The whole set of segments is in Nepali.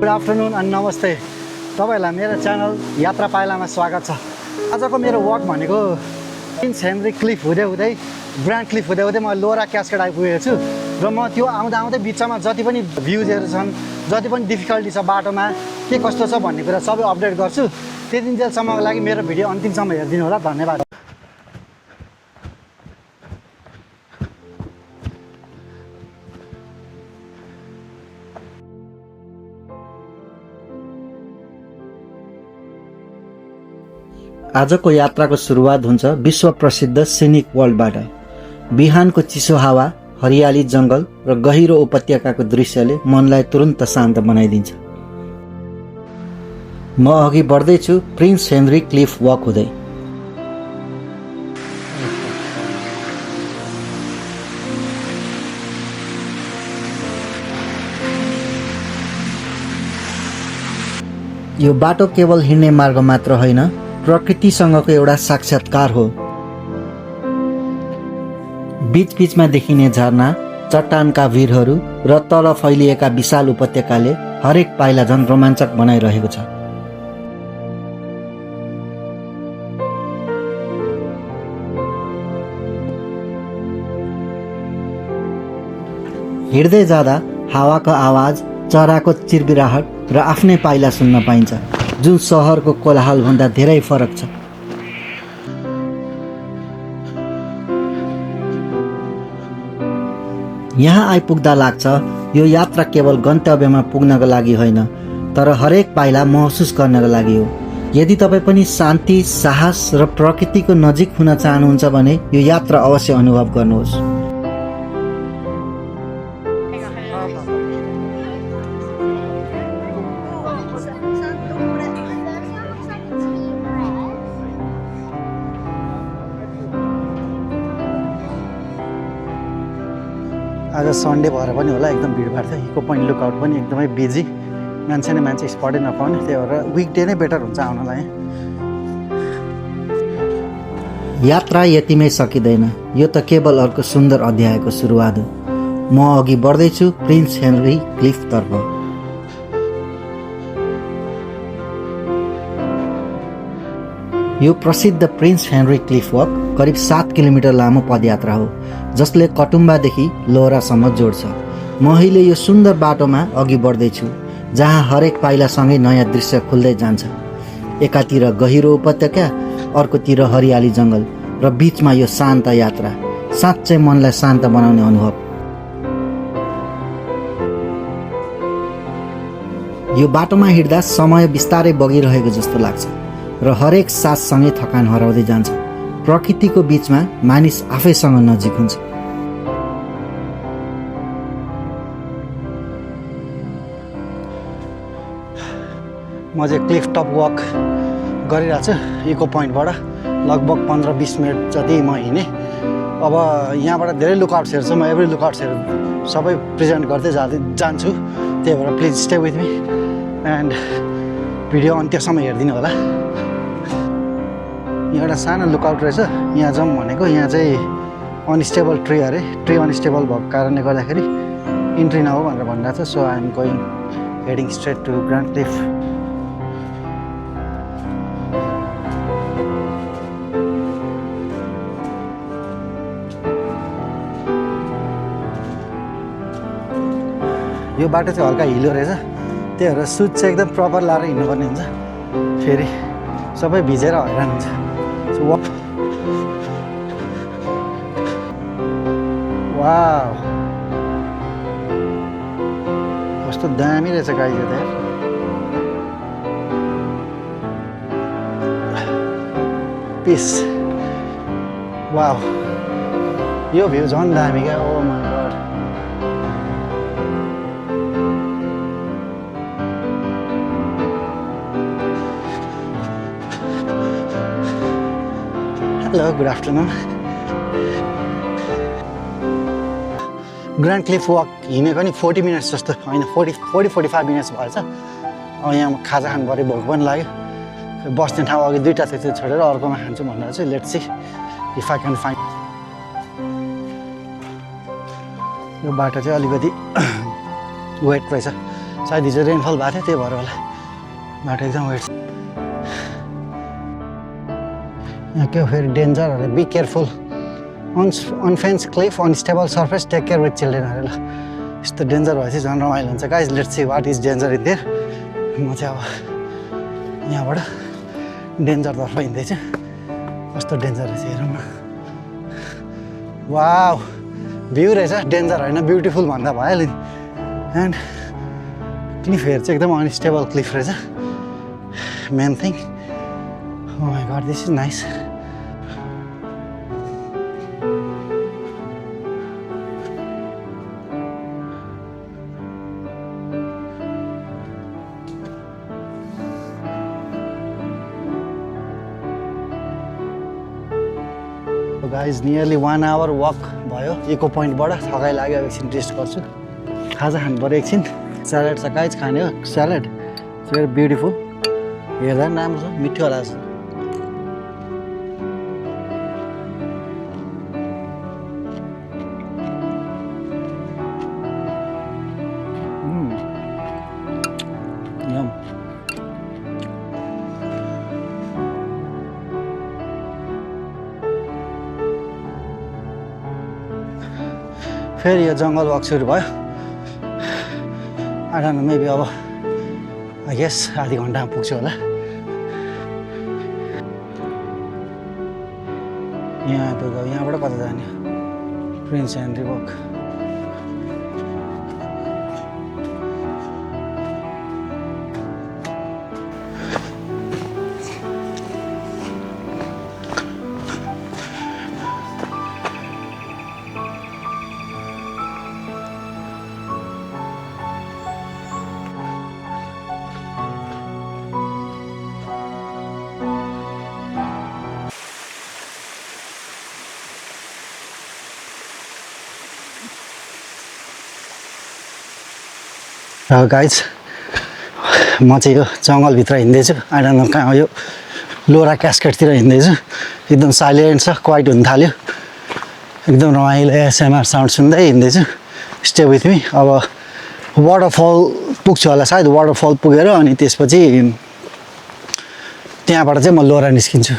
गुड आफ्टरनुन अनि नमस्ते। तपाईहरुलाई मेरो च्यानल यात्रा पाइलामा स्वागत छ। आजको मेरो वक भनेको प्रिन्स हेनरी क्लिफ हुँदै हुँदै ग्रान्ड क्लिफ हुँदै हुँदै म लोरा क्यास्केड आइपुगेको छु र म त्यो आउँदा आउँदै बिचमा जति पनि भ्यूजहरु छन्, जति पनि डिफिकल्टी छ बाटोमा, के कस्तो छ भन्ने कुरा सबै अपडेट गर्छु। त्यति जेलसम्मको लागि मेरो भिडियो अन्तिमसम्म हेरिदिनु होला। धन्यवाद। आजको यात्राको सुरुवात हुन्छ विश्व प्रसिद्ध सिनिक वर्ल्डबाट। बिहानको चिसो हावा, हरियाली जंगल र गहिरो उपत्यकाको दृश्यले मनलाई तुरुन्त शान्त बनाइदिन्छ। म अघि बढ्दैछु प्रिन्स हेनरी क्लिफ वक हुँदै। यो बाटो केवल हिँड्ने मार्ग मात्र होइन, प्रकृतिसँगको एउटा साक्षात्कार हो। बीचबीचमा देखिने झरना, चट्टानका भिरहरू र तल फैलिएका विशाल उपत्यकाले हरेक पाइला झन् रोमाञ्चक बनाइरहेको छ। हिँड्दै जाँदा हावाको आवाज, चराको चिरबिराहट र आफ्नै पाइला सुन्न पाइन्छ, जुन सहरको कोलाहल भन्दा धेरै फरक छ। यहाँ आइपुग्दा लाग्छ यो यात्रा केवल गन्तव्यमा पुग्नको लागि होइन, तर हरेक पाइला महसुस गर्नको लागि हो। यदि तपाईँ पनि शान्ति, साहस र प्रकृतिको नजिक हुन चाहनुहुन्छ भने यो यात्रा अवश्य अनुभव गर्नुहोस्। आज सन्डे भएर पनि होला एकदम भिडभाड छ। इको पोइन्ट लुकआउट पनि एकदमै बिजी, मान्छे नै मान्छे स्पटै नपाउने। त्यही भएर विकडे नै बेटर हुन्छ आउनलाई। यात्रा यतिमै सकिँदैन, यो त केवल अर्को सुन्दर अध्यायको सुरुवात हो। म अघि बढ्दैछु प्रिन्स हेनरी क्लिफ तर्फ। यो प्रसिद्ध प्रिन्स हेनरी क्लिफ वक करिब 7 किलोमिटर लामो पदयात्रा हो, जसले कटुम्बादेखि लोहरासम्म जोड्छ। म अहिले यो सुन्दर बाटोमा अघि बढ्दैछु, जहाँ हरेक पाइलासँगै नयाँ दृश्य खुल्दै जान्छ। एकातिर गहिरो उपत्यका, अर्कोतिर हरियाली जङ्गल र बीचमा यो शान्त यात्रा, साँच्चै मनलाई शान्त बनाउने अनुभव। यो बाटोमा हिँड्दा समय बिस्तारै बगिरहेको जस्तो लाग्छ र हरेक साससँगै थकान हराउँदै जान्छ। प्रकृतिको बीचमा मानिस आफैसँग नजिक हुन्छ। म चाहिँ क्लिफ टप वक गरिरहेको छु। इको पोइन्टबाट लगभग 15-20 मिनट जति म हिँडेँ। अब यहाँबाट धेरै लुकआउट्सहरू छ, म एभ्री लुकआउट्सहरू सबै प्रेजेन्ट गर्दै जान्छु। त्यही भएर please stay with me and video अन्त्यसम्म हेरिदिनु होला। यहाँ एउटा सानो लुकआउट रहेछ, यहाँ जाउँ भनेको। यहाँ चाहिँ अनस्टेबल ट्री अरे, ट्री अनस्टेबल भएको कारणले गर्दाखेरि इन्ट्री नहो भनेर भनिरहेको छ। So I am going heading straight to Grand Cliff. यो बाटो चाहिँ हल्का हिलो रहेछ, त्यही भएर सुज चाहिँ एकदम प्रपर लाएर हिँड्नुपर्ने हुन्छ, फेरि सबै भिजेर हैरान हुन्छ। वाउ, कस्तो दामी रहेछ गाइज यो त। पिस, वाउ, यो भ्यू झन् दामी क्या। Oh my god, hello, good afternoon. Grand Cliff walk हिँडेको नि 40 मिनट्स जस्तो होइन, 40-45 मिनट्स भएछ। अब यहाँ खाजा खानु पऱ्यो, भोक पनि लाग्यो। बस्ने ठाउँ अघि दुईवटा थियो, त्यो छोडेर अर्कोमा खान्छु भनेर चाहिँ let's see if I can find. यो बाटो चाहिँ अलिकति वेट रहेछ, सायद हिजो रेनफल भएको थियो त्यही भएर होला बाटो एकदम वेट छ यहाँ के हो फेरि डेन्जर अरे be careful unfenced cliff unstable surface take care with children अरे ल यस्तो डेन्जर भएपछि झन् रमाइलो हुन्छ guys let's see what is danger in there म चाहिँ अब यहाँबाट डेन्जरतर्फ हिँड्दैछु कस्तो डेन्जर रहेछ हेरौँ न वाउ भ्यू रहेछ डेन्जर होइन ब्युटिफुल भन्दा भइहाल्यो नि एन्ड क्लिफहरू चाहिँ एकदम अनस्टेबल क्लिफ रहेछ main thing oh my god this is nice guys nearly 1 hour walk भयो इको पोइन्टबाट थकाइ लाग्यो एकछिन रेस्ट गर्छु खाजा खानु पऱ्यो एकछिन स्यालेड छ गाइज खाने हो स्यालेड भेरी ब्युटिफुल हेर्दा पनि राम्रो छ मिठो होला जस्तो यम फेरि यो जङ्गल वक सुरु भयो आई डोन्ट नो मेबी अब आई गेस आधी घन्टामा पुग्छु होला यहाँ आइपुग्यो यहाँबाट कता जाने प्रिन्स हेनरी वक गाइज म चाहिँ यो जङ्गलभित्र हिँड्दैछु आई डोन्ट नो कहाँ हो यो लोरा क्यास्केटतिर हिँड्दैछु एकदम साइलेन्ट छ क्वाइट हुन थाल्यो एकदम रमाइलो एसएमआर साउन्ड सुन्दै हिँड्दैछु स्टे विथ मी अब वाटरफल पुग्छु होला सायद वाटरफल पुगेर अनि त्यसपछि त्यहाँबाट चाहिँ म लोरा निस्किन्छु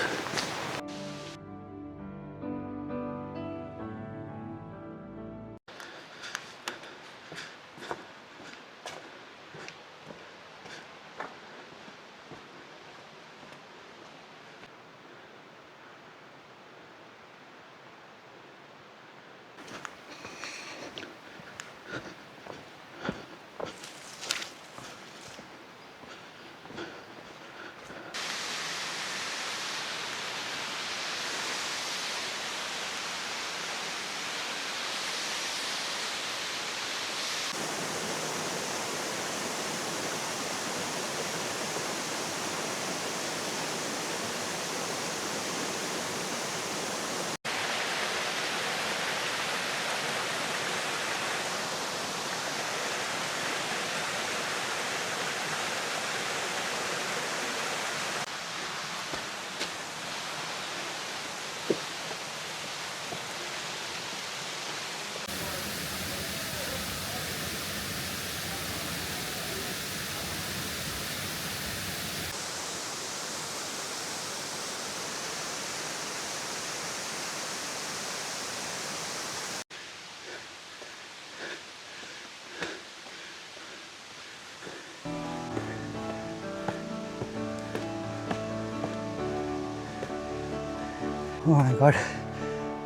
Oh my god,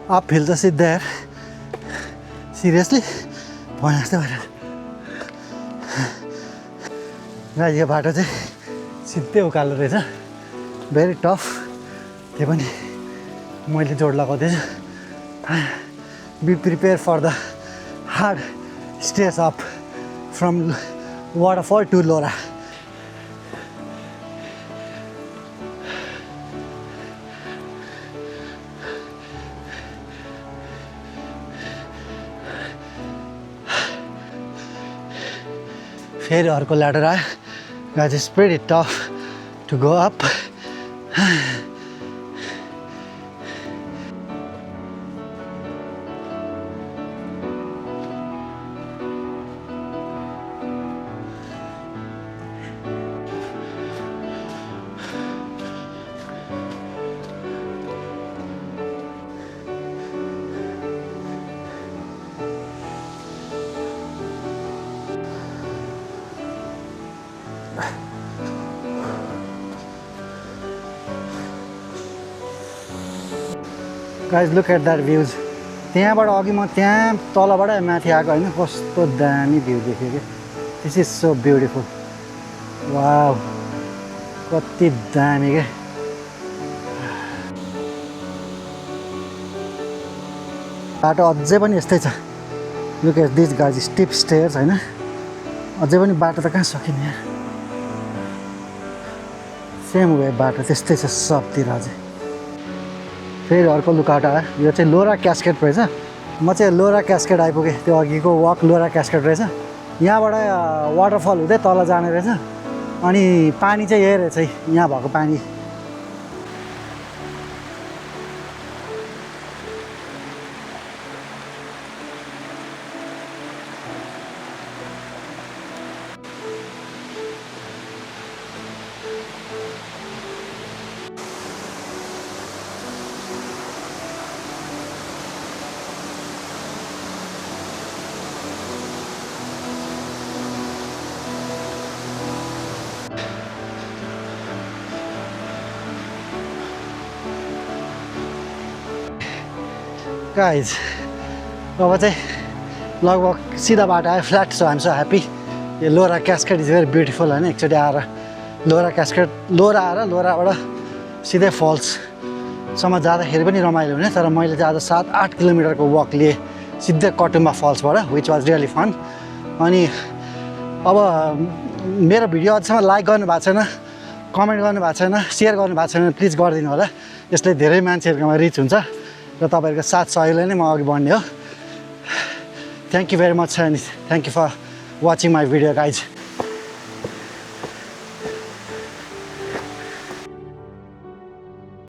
uphill just sit there. Seriously? भएन जस्तै भएर गाइस यो बाटो चाहिँ सिधै उकालो रहेछ भेरी टफ त्यही पनि मैले जोड लगाउँदैछु be prepare for the hard stage up from waterfall to लोरा फेरि अर्को ल्याडर आयो guys it's pretty tough to go up guys look at that views त्यहाँबाट अघि म त्यहाँ तलबाट माथि आएको होइन कस्तो दामी भ्यू देखेँ कि this is so beautiful wow कति दामी के बाटो अझै पनि यस्तै छ look at this guys steep stairs होइन अझै पनि बाटो त कहाँ सकिने यार सेम वे बाटो त्यस्तै छ सबतिर अझै फेरि अर्को लुकाटा यो चाहिँ लोरा क्यास्केट रहेछ म चाहिँ लोरा क्यास्केट आइपुगेँ त्यो अघिको वक लोरा क्यास्केट रहेछ यहाँबाट वाटरफल हुँदै तल जाने रहेछ अनि पानी चाहिँ यही रहेछ यहाँ भएको पानी गाइज अब चाहिँ लगभग सिधा बाटो आयो flat so I'm so happy यो लोरा क्यास्केट इज भेरी ब्युटिफुल होइन एकचोटि आएर लोरा क्यास्केट लोराबाट सिधै फल्ससम्म जाँदाखेरि पनि रमाइलो हुने तर मैले चाहिँ आज 7-8 किलोमिटरको वक लिएँ सिधै कटुम्बा फल्सबाट विच वाज रियली फन अनि अब मेरो भिडियो अझसम्म लाइक गर्नुभएको छैन कमेन्ट गर्नुभएको छैन सेयर गर्नुभएको छैन प्लिज गरिदिनु होला यसले धेरै मान्छेहरूकोमा रिच हुन्छ र तपाईँहरूको साथ सहयोगले नै म अघि बढ्ने हो thank you very much and thank you for watching my video guys